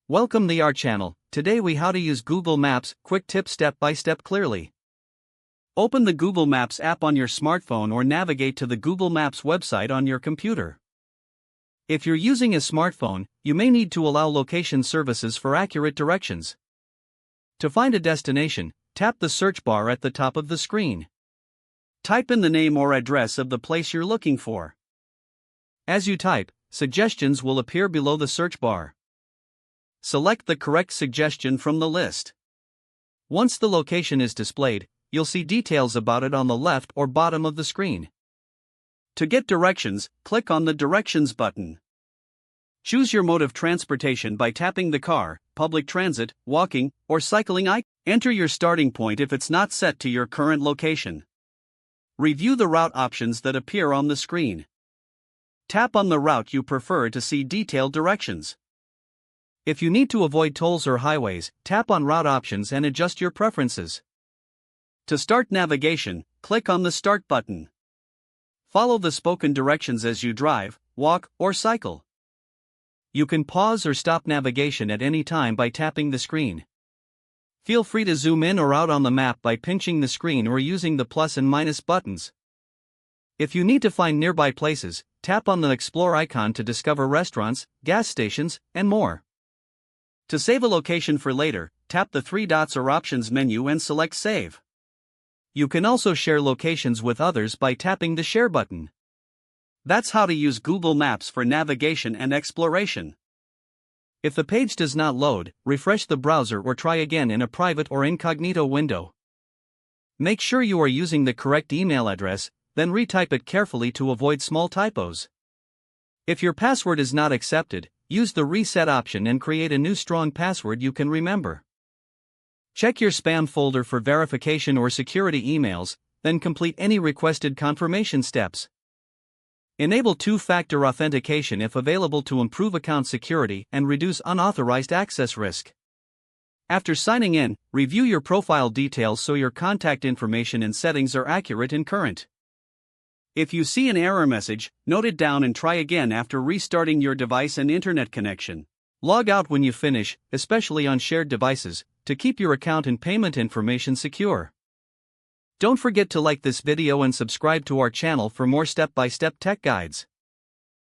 Welcome to our channel. Today we how to use Google Maps, quick tip step by step clearly. Open the Google Maps app on your smartphone or navigate to the Google Maps website on your computer. If you're using a smartphone, you may need to allow location services for accurate directions. To find a destination, tap the search bar at the top of the screen. Type in the name or address of the place you're looking for. As you type, suggestions will appear below the search bar. Select the correct suggestion from the list. Once the location is displayed, you'll see details about it on the left or bottom of the screen. To get directions, click on the Directions button. Choose your mode of transportation by tapping the car, public transit, walking, or cycling icon. Enter your starting point if it's not set to your current location. Review the route options that appear on the screen. Tap on the route you prefer to see detailed directions. If you need to avoid tolls or highways, tap on Route Options and adjust your preferences. To start navigation, click on the Start button. Follow the spoken directions as you drive, walk, or cycle. You can pause or stop navigation at any time by tapping the screen. Feel free to zoom in or out on the map by pinching the screen or using the plus and minus buttons. If you need to find nearby places, tap on the Explore icon to discover restaurants, gas stations, and more. To save a location for later, tap the three dots or Options menu and select Save. You can also share locations with others by tapping the Share button. That's how to use Google Maps for navigation and exploration. If the page does not load, refresh the browser or try again in a private or incognito window. Make sure you are using the correct email address, then retype it carefully to avoid small typos. If your password is not accepted, use the Reset option and create a new strong password you can remember. Check your spam folder for verification or security emails, then complete any requested confirmation steps. Enable two-factor authentication if available to improve account security and reduce unauthorized access risk. After signing in, review your profile details so your contact information and settings are accurate and current. If you see an error message, note it down and try again after restarting your device and internet connection. Log out when you finish, especially on shared devices, to keep your account and payment information secure. Don't forget to like this video and subscribe to our channel for more step-by-step tech guides.